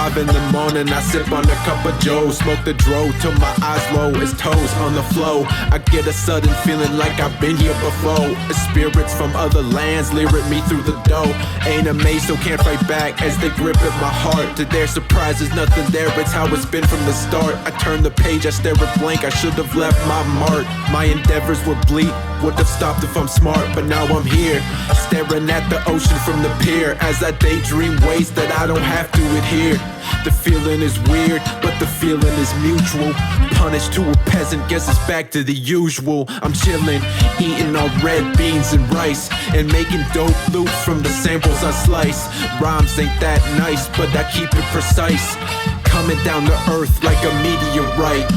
5 in the morning, I sip on a cup of Joe, smoke the dro till my eyes low as toes on the flow. I get a sudden feeling like I've been here before. Spirits from other lands leer at me through the door. Ain't amazed, so can't fight back as they grip at my heart. To their surprise, there's nothing there, it's how it's been from the start. I turn the page, I stare at blank, I should have left my mark. My endeavors were bleak, would have stopped if I'm smart, but now I'm here, staring at the ocean from the pier, as I daydream ways that I don't have to adhere. The feeling is weird, but the feeling is mutual. Punished to a peasant, guess it's back to the usual. I'm chilling, eating all red beans and rice, and making dope loops from the samples I slice. Rhymes ain't that nice, but I keep it precise, coming down to earth like a meteorite.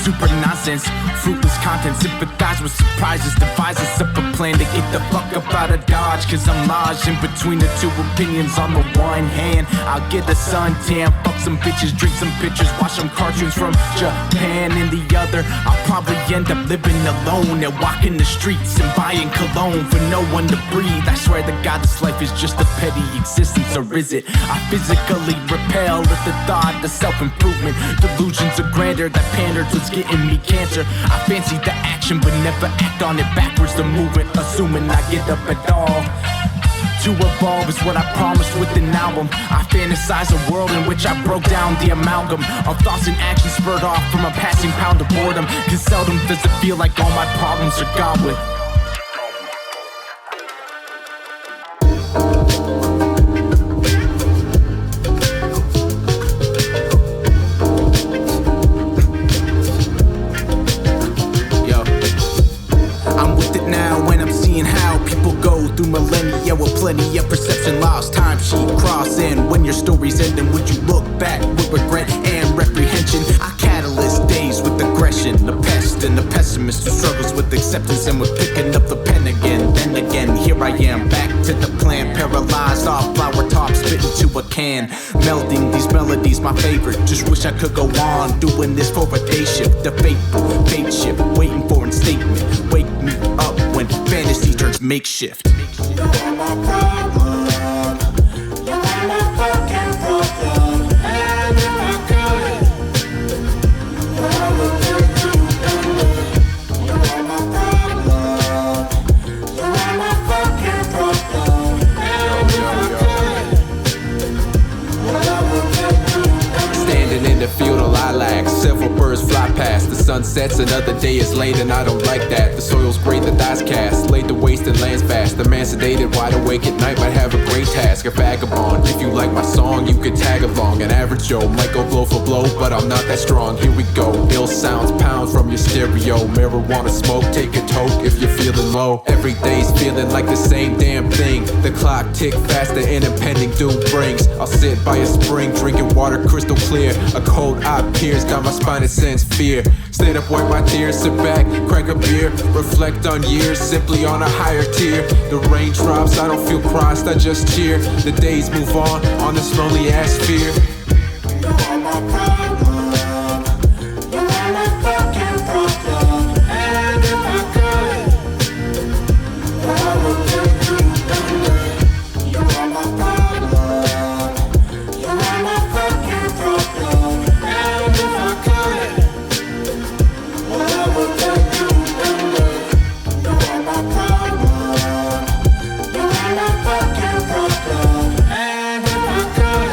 Super nonsense, fruitless content. Sympathize with surprises, devise us up a plan to get the fuck up out of Dodge. Cause I'm lodged in between the two opinions. On the one hand, I'll get a suntan, fuck some bitches, drink some pictures, watch some cartoons from Japan. In the other, I'll probably end up living alone and walking the streets and buying cologne for no one to breathe. I swear to God, this life is just a petty existence, or is it? I physically repel at the thought of self-improvement. Delusions of grandeur that pander towards getting me cancer. I fancy the action but never act on it. Backwards the movement, assuming I get up at all. To evolve is what I promised with an album. I fantasize a world in which I broke down the amalgam of thoughts and actions spurred off from a passing pound of boredom. Cause seldom does it feel like all my problems are gone with. Through millennia with plenty of perception lost, time sheet crossing. When your story's ending, would you look back with regret and reprehension? I catalyst days with aggression, the pest and the pessimist who struggles with acceptance and with picking up the pen again. Then again, here I am, back to the plan, paralyzed off flower top, spit into a can. Melding these melodies, my favorite. Just wish I could go on doing this for a day shift. The fateful fate shift, waiting for a statement. Wake me up when fantasy turns makeshift. You are my problem, you are my fucking problem. And if I could, I would take you under. You are my problem, you are my fucking problem. And if I could, I would take you under. Standing in the field of lilacs, several birds fly past. The sun sets, another day is late, and I don't like that. The soil's great, the die's cast, laid the waste and lands fast. The man sedated, wide awake at night, might have a great task. A vagabond, if you like my song, you could tag along. An average Joe might go blow for blow, but I'm not that strong. Here we go, ill sounds pound from your stereo. Marijuana smoke, take a toke if you're feeling low. Every day's feeling like the same damn thing. The clock tick faster and impending doom brings. I'll sit by a spring, drinking water crystal clear. A cold eye peers, got my spine and sense fear. Stand up, wipe my tears, sit back, crack a beer. Reflect on years, simply on a higher tier. The rain drops, I don't feel crossed, I just cheer. The days move on this lonely ass sphere. You are my problem, you are my fucking problem. And if I could, I would take you under. You are my problem, you are my fucking problem. And if I could, I would take you under. You are my problem, you are my fucking problem. And if I could,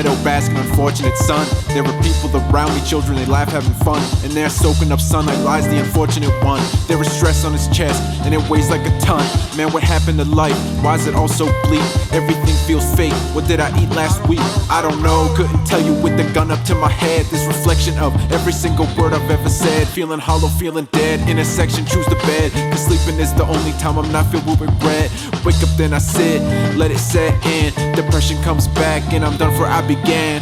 meadow, basking unfortunate sun. There were people around me, children, they laugh having fun. And there soaking up sunlight lies the unfortunate one. There was stress on his chest, and it weighs like a ton. Man, what happened to life? Why is it all so bleak? Everything feels fake. What did I eat last week? I don't know, couldn't tell you with the gun up to my head. This reflection of every single word I've ever said. Feeling hollow, feeling dead. Intersection, choose the bed. Cause sleeping is the only time I'm not filled with regret. Wake up, then I sit, let it set in. Depression comes back, and I'm done for I began.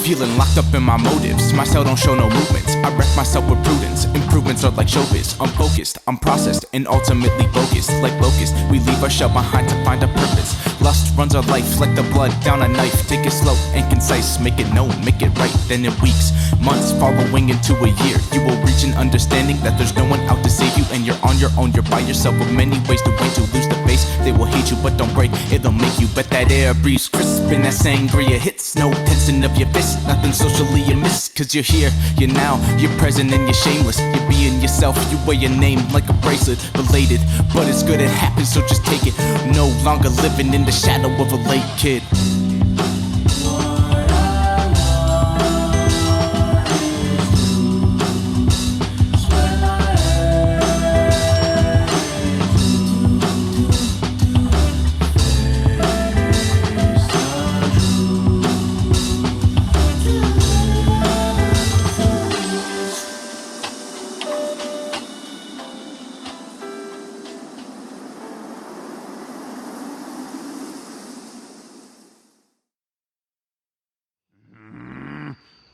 Feeling locked up in my motives, my cell don't show no movements. I wreck myself with prudence, improvements are like showbiz. I'm focused, I'm processed, and ultimately bogus. Like locusts, we leave our shell behind to find a purpose. Lust runs our life like the blood down a knife. Take it slow and concise, make it known, make it right. Then in weeks, months, following into a year, you will reach an understanding that there's no one out to save you. And you're on your own, you're by yourself with many ways to win. To lose the base, they will hate you, but don't break, it'll make you. Bet that air breathes crisp and that sangria hits. No tensing of your fist, nothing socially amiss. Cause you're here, you're now, you're present and you're shameless. You're being yourself, you wear your name like a bracelet. Related, but it's good it happens, so just take it. No longer living in the shadow of a late kid.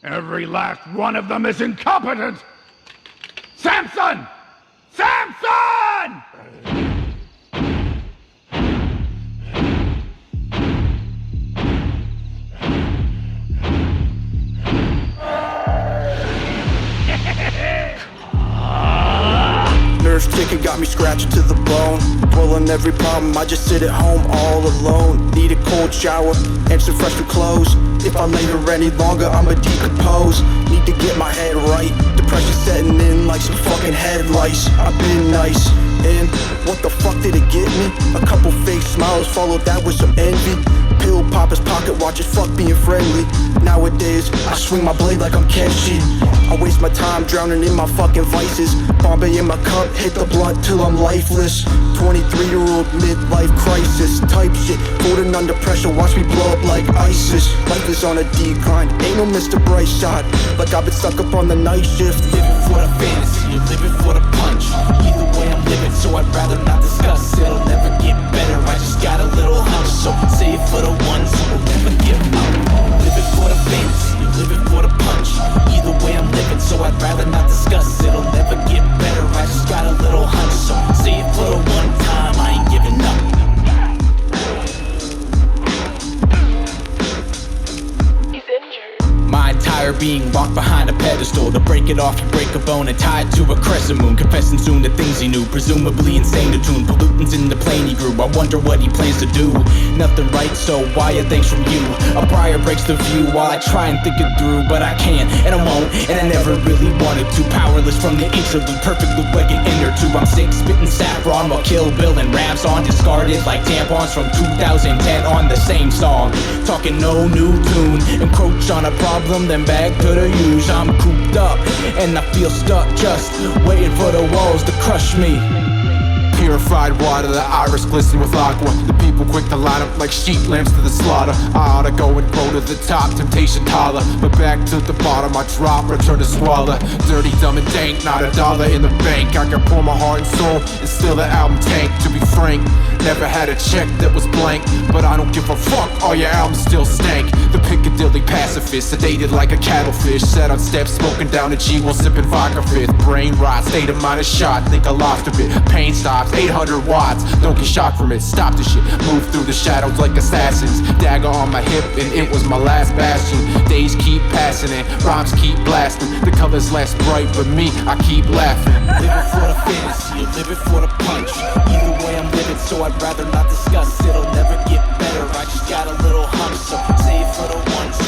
Every last one of them is incompetent! Samson! Samson! Nerves ticking, got me scratched to the bone. Dwelling every problem, I just sit at home all alone. Need a cold shower and some fresh new clothes. If I lay here any longer, I'ma decompose. Need to get my head right. Depression setting in like some fucking headlights. I've been nice, and what the fuck did it get me? A couple fake smiles, followed that with some envy. Pill poppers, pocket watches, fuck being friendly. Nowadays, I swing my blade like I'm Kenshi. I waste my time drowning in my fucking vices. Bombay in my cup, hit the blunt till I'm lifeless. 23-year-old midlife crisis type shit. Holding under pressure, watch me blow up like ISIS. Life is on a decline, ain't no Mr. Brightside. Like I've been stuck up on the night shift. Living for the fantasy, you're living for the punch. Either way I'm living, so I'd rather not discuss. It'll never get better, I just got a little hunch. So say it for the ones who will never give up. Living for the fantasy, you're living for the punch. Either way I'm living, so I'd rather not discuss. It'll never get better, I just got a little hunch. So say it for the one time, I ain't giving up. My entire being locked behind a pedestal. To break it off, you break a bone and tie it to a crescent moon. Confessing soon the things he knew, presumably insane to tune. Pollutants in the plane he grew, I wonder what he plans to do. Nothing right, so why a thanks from you? A briar breaks the view while I try and think it through. But I can't, and I won't, and I never really wanted to. Powerless from the interlude, perfect loop like an inner tube. I'm sick, spitting saffron while Kill Bill and raps on. Discarded like tampons from 2010 on the same song. Talking no new tune, encroach on a problem, then back to the use. I'm cooped up, and I feel stuck, just waiting for the walls to crush me. Purified water, the iris glisten with aqua. The people quick to line up like sheep lambs to the slaughter. I ought to go and grow to the top, temptation taller. But back to the bottom, I drop, return to swallow. Dirty, dumb and dank, not a dollar in the bank. I can pour my heart and soul, and still the album tank. To be frank, never had a check that was blank. But I don't give a fuck, all your albums still stank. The Piccadilly pacifist, sedated like a cattlefish. Sat on steps, smoking down a G while sipping vodka fifth. Brain rot, state of mind is shot, think I lost a bit. Pain stops, 800 watts, don't get shocked from it. Stop the shit, move through the shadows like assassins. Dagger on my hip and it was my last bastion. Days keep passing and rhymes keep blasting. The color's less bright but me, I keep laughing. Living for the fantasy, you're living for the punch. Either way I'm living, living, so I'd rather not discuss. It'll never get better, I just got a little hump. So say it for the ones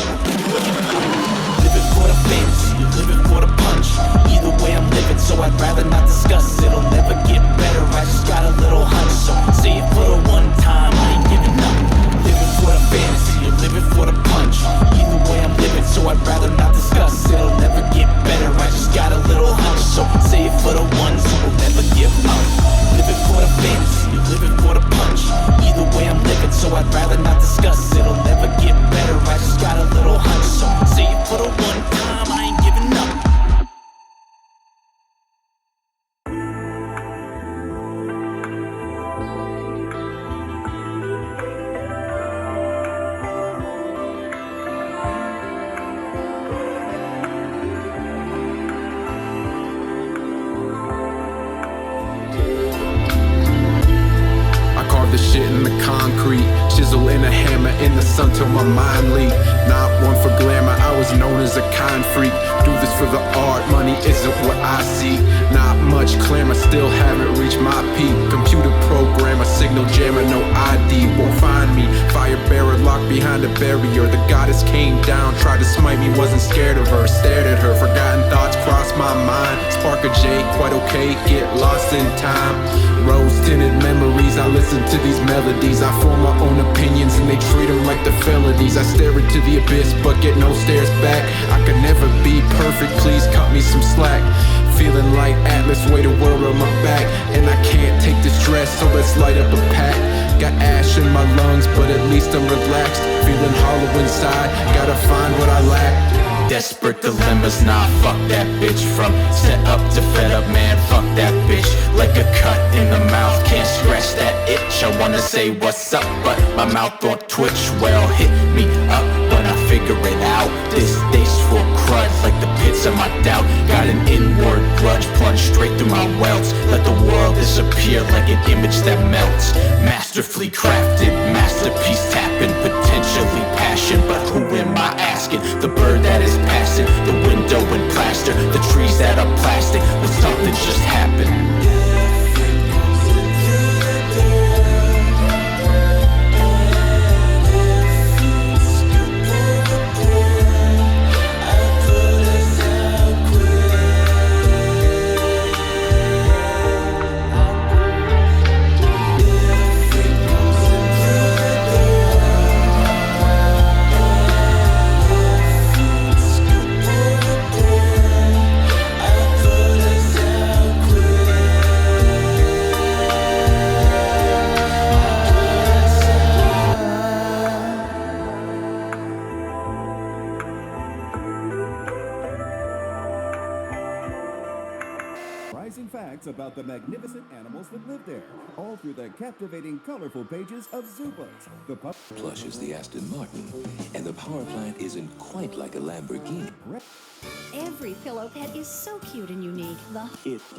living for the fantasy, you're living for the punch. Either way I'm living, so I'd rather not discuss. It'll never get better, I just got a little hunch. So say it for the one time, I ain't giving up. Living for the fantasy, you're living for the punch. Either way I'm living, so I'd rather not discuss. It'll never get better, I just got a little hunch. So say it for the ones who will never give up. Living for the fantasy, you're living for the punch. Either way I'm living, so I'd rather not discuss. It'll never get better, I just got a little hunch. So say it for the one time, I ain't giving up. The shit in the concrete, chisel in a hammer in the sun till my mind leak. Not one for glamour, I was known as a kind freak. Do this for the art, money isn't what I seek. Not much clamor, still haven't reached my peak. Computer programmer, signal jammer, no ID won't find me. Fire bearer locked behind a barrier. The goddess came down, tried to smite me, wasn't scared of her. Stared at her, forgotten thoughts crossed my mind. Spark a J, quite okay, get lost in time. Rose-tinted memories, I listen to these melodies. I form my own opinions and they treat them like the felonies. I stare into the abyss but get no stares back. I could never be perfect, please cut me some slack. Feeling like Atlas, weight the world on my back. And I can't take this stress, so let's light up a pack. Got ash in my lungs, but at least I'm relaxed. Feeling hollow inside, gotta find what I lack. Desperate dilemmas, nah, fuck that bitch. From set up to fed up, man, fuck that bitch. Like a cut in the mouth, can't scratch that itch. I wanna say what's up, but my mouth don't twitch. Well, hit me up when I figure it out. This day's for crud, like the pits of my doubt. Got an inward grudge, plunged straight through my welts. Let the world disappear like an image that melts. Masterfully crafted, masterpiece tapping, potentially passion. But who am I asking? The bird that is passing, the window in plaster, the trees that are plastic. Will something just happen? About the magnificent animals that live there, all through the captivating, colorful pages of Zubas. The Plush is the Aston Martin, and the power plant isn't quite like a Lamborghini. Every pillow pet is so cute and unique.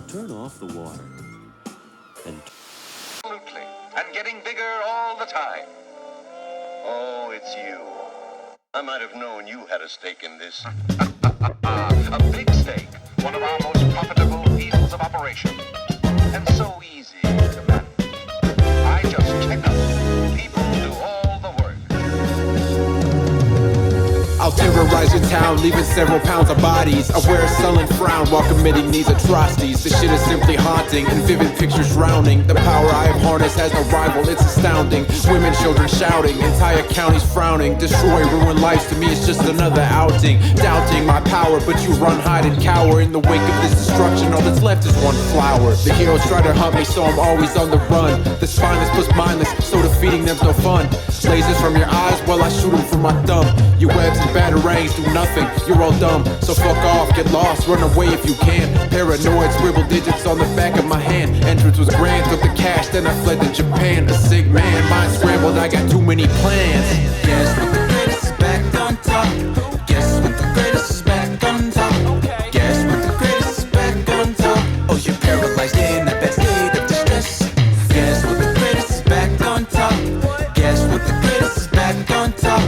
Turn off the water. Absolutely, and getting bigger all the time. Oh, it's you. I might have known you had a stake in this. A big stake, one of our most profitable fields of operation. And so easy to manage. I just check up. People do all the work. I'll terrorize your town, leaving several pounds of bodies. I wear a sullen frown while committing these atrocities. This shit is simply haunting, and vivid pictures drowning. The power I have harnessed has no rival, it's astounding. Women, children shouting, entire counties frowning. Destroy, ruin lives, to me it's just another outing. Doubting my power, but you run, hide, and cower. In the wake of this destruction, all that's left is one flower. The heroes try to hunt me, so I'm always on the run. The spineless plus mindless, so defeating them's no fun. Lasers from your eyes, while I shoot them from my thumb. Your webs and batarangs do nothing, you're all dumb. So fuck off, get lost, run away if you can. Paranoid, scribble digits on the back of my hand. Entrance was grand, took the cash, then I fled to Japan. A sick man, mind scrambled, I got too many plans. Guess what the greatest is back on top. Guess what the greatest is back on top. Guess what the greatest is back on top. Oh, you're paralyzed in that bad state of distress. Guess what the greatest is back on top. Guess what the greatest is back on top.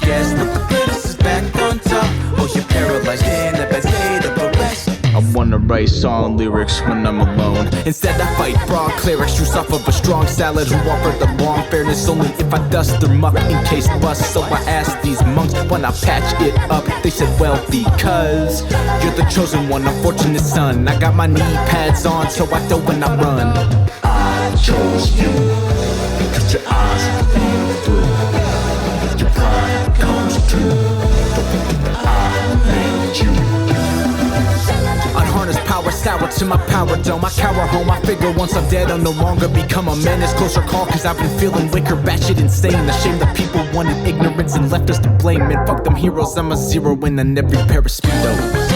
Guess what the greatest is back on top. Oh, you're paralyzed in that bad state of arrest. I wanna write write song lyrics when I'm alone. Instead I fight broad clerics, juice off of a strong salad, who offer the long fairness only if I dust their muck in case bust. So I asked these monks when I patch it up. They said, well, because you're the chosen one, unfortunate son. I got my knee pads on, so I throw when I run. I chose you, cause your eyes feel through. Your pride comes true. I made you. Unharnessed power sour to my power dome. I cower home, I figure once I'm dead I'll no longer become a menace. Closer call cause I've been feeling wicker, batshit insane. Ashamed that people wanted ignorance and left us to blame. And fuck them heroes, I'm a zero in every pair of Speedos.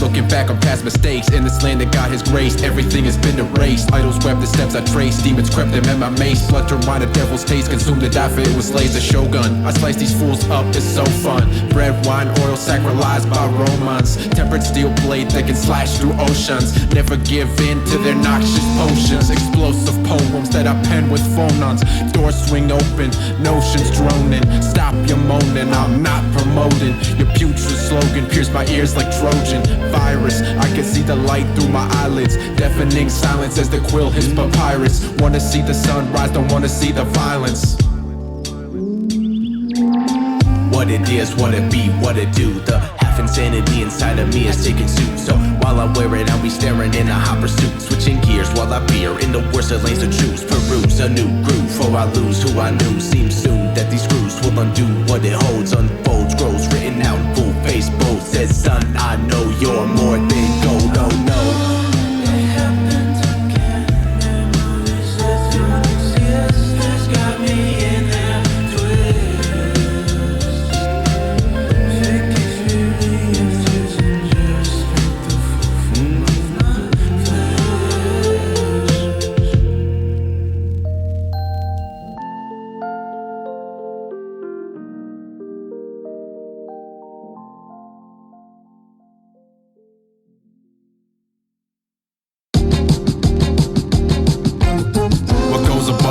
Looking back on past mistakes, in this land that God has graced, everything has been erased. Idols grabbed the steps I traced, demons crept them at my mace. Blood turned wine, a devil's taste, consumed to die for it was slaves, a shogun. I slice these fools up, it's so fun. Bread, wine, oil, sacralized by Romans. Tempered steel blade that can slash through oceans. Never give in to their noxious potions. Explosive poems that I pen with phonons. Doors swing open, notions droning. Stop your moaning, I'm not promoting. Your putrid slogan pierced my ears like Trojan virus. I can see the light through my eyelids. Deafening silence as the quill hits papyrus. Wanna see the sun rise, don't wanna see the violence. What it is, what it be, what it do. The half insanity inside of me is taking suit. So while I wear it, I'll be staring in a hot pursuit. Switching gears while I veer in the worst of lanes to choose. Peruse a new groove, or I lose who I knew. Seems soon that these screws will undo what it holds. Unfolds, grows, written out in full face bold. Says son, I know you're more than gold, oh no.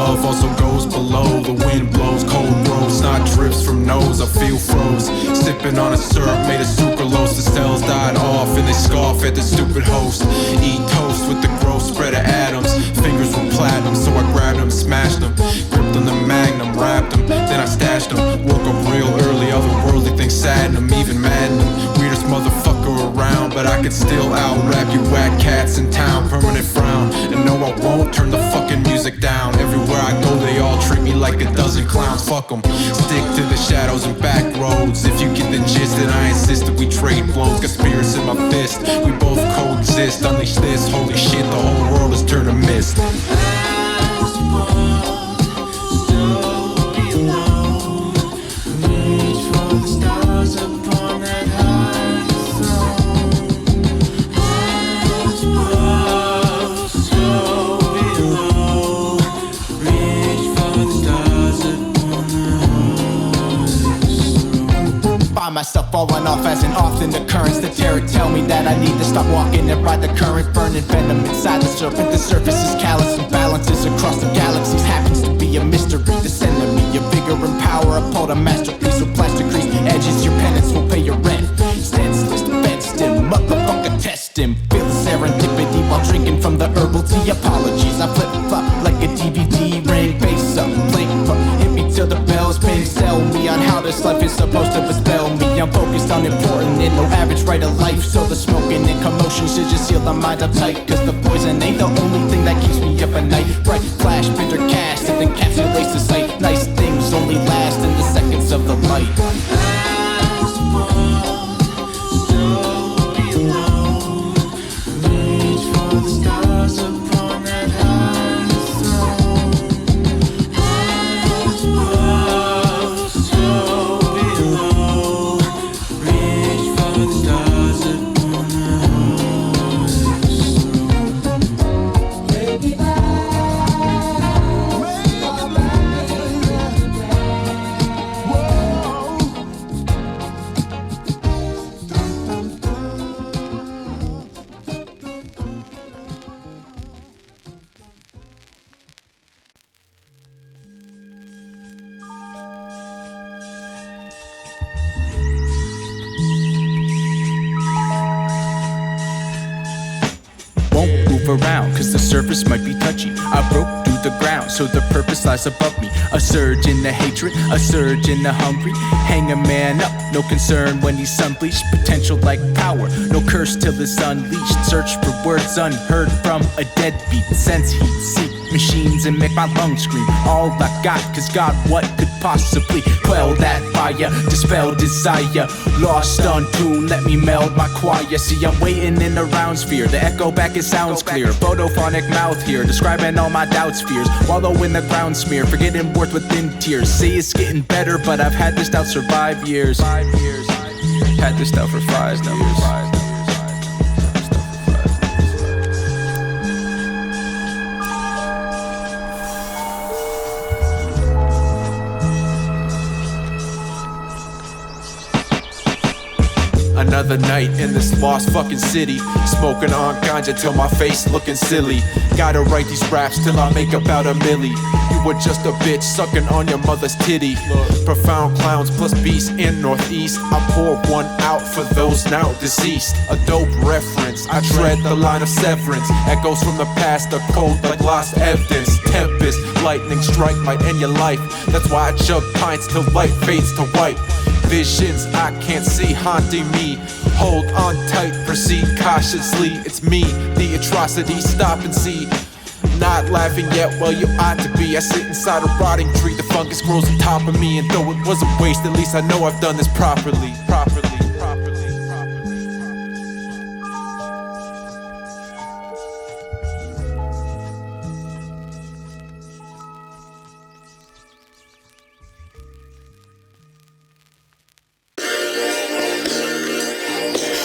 Also goes below. The wind blows, cold blows, snot drips from nose. I feel froze, sipping on a syrup made of sucralose. The cells died off and they scoff at the stupid host. Eat toast with the gross spread of atoms. Fingers were platinum, so I grabbed them, smashed them. Gripped on the magnum, wrapped them, then I stashed them. Woke up real early, otherworldly things sadden them, even madden them. Weirdest motherfucker around, but I could still out-rap you whack cats in town. Permanent frown, and no I won't turn the fucking music down. Everywhere I go they all treat me like a dozen clowns. Fuck them, stick to the shadows and back roads. If you get the gist, then I insist that we trade blows. Got spirits in my fist, we both coexist. Unleash this, holy shit, the whole world has turned to mist. Myself all falling off as an often occurrence. The terror tell me that I need to stop walking and ride the current. Burning venom inside the serpent. The surface is callous and balances across the galaxies. Happens to be a mystery. This enemy, your vigor and power uphold a masterpiece with plastic crease edges. Your penance will pay your rent. Senseless, fenced in, motherfucker test him. Feel the serendipity while drinking from the herbal tea. Apologies, I flip flop like a DVD ring. Face up, blink, hit me till the bells ping. Sell me on how this life is supposed to bespell me. I'm focused on important and no average right of life. So the smoking and commotion should just seal the mind uptight. Cause the poison ain't the only thing that keeps me up at night. Bright flash, bitter cast, and then encapsulates the sight. Nice things only last in the seconds of the light. Around, cause the surface might be touchy. I broke through the ground, so the purpose lies above me. A surge in the hatred, a surge in the hungry. Hang a man up, no concern when he's unleashed. Potential like power, no curse till it's unleashed. Search for words unheard from a deadbeat. Sense heat, seek machines and make my lungs scream. All I got, cause God, what could possibly quell that fire? Dispel desire, lost on tune, let me meld my choir. See, I'm waiting in the round sphere, the echo back it sounds clear. Photophonic mouth here, describing all my doubts, fears. Wallow in the ground smear, forgetting worth within tears. Say it's getting better, but I've had this doubt for 5 years. Had this doubt for 5 years. Another night in this lost fucking city, smoking on ganja till my face looking silly. Gotta write these raps till I make about $1 million. You were just a bitch sucking on your mother's titty. Profound clowns plus beasts in Northeast. I pour one out for those now deceased. A dope reference, I tread the line of severance. Echoes from the past are cold like lost evidence. Tempest, lightning strike might end your life. That's why I chug pints till light fades to white. Visions I can't see haunting me. Hold on tight, proceed cautiously. It's me, the atrocity, stop and see. Not laughing yet, well you ought to be. I sit inside a rotting tree, the fungus grows on top of me. And though it was a waste, at least I know I've done this properly.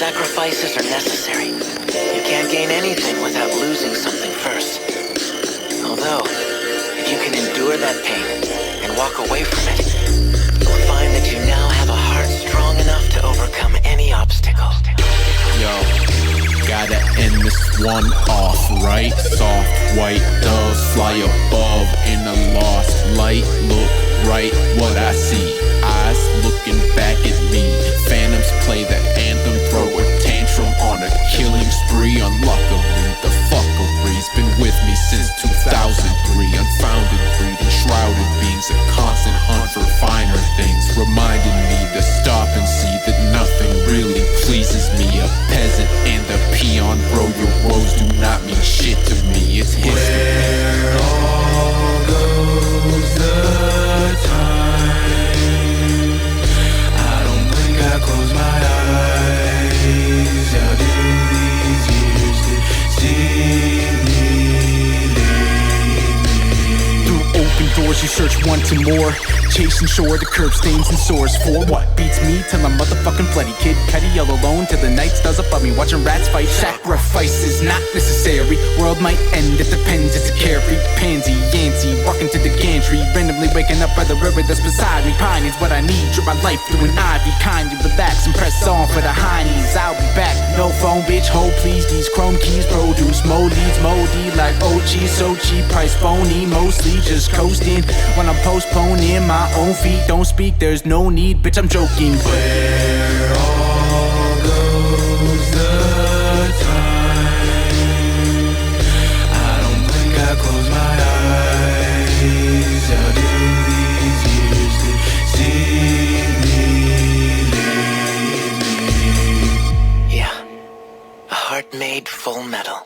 Sacrifices are necessary. You can't gain anything without losing something first. Although, if you can endure that pain and walk away from it, you'll find that you now have a heart strong enough to overcome any obstacle. Yo, gotta end this one off, right? Soft white doves fly above in a lost light. Look right, what I see. Eyes looking back at me. Phantoms play the anthem, throw a tantrum on a killing spree. Unluckily, the fuckery's been with me since 2003. Unfounded breed, enshrouded beings, a constant hunt for finer things. Reminding me to stop and see that nothing really pleases me. A peasant and a peon, bro, your woes do not mean shit to me. It's history. Where all goes the time? I close my eyes. How do these years deceive me, leave me? Through open doors you search wanting more. Chasing shore the curb stains and sores. For what beats me till I'm motherfucking bloody. Kid Cudi all alone till the night stars above me. Watching rats fight. Sacrifice is not necessary. World might end, it depends, it's a carry. Pansy, Yancey, walking to the gantry. tree, randomly waking up by the river that's beside me. Pine is what I need, drip my life through an ivy. Kindly relax and press on for the high knees. I'll be back, no phone, bitch, hold please. These chrome keys produce more leads, moldy like OG, so cheap, price phony. Mostly just coasting when I'm postponing my own feet. Don't speak, there's no need, bitch, I'm joking. Where all goes the time? I don't blink, I close my eyes. How do these years deceive me, leave me? Yeah, a heart made full metal.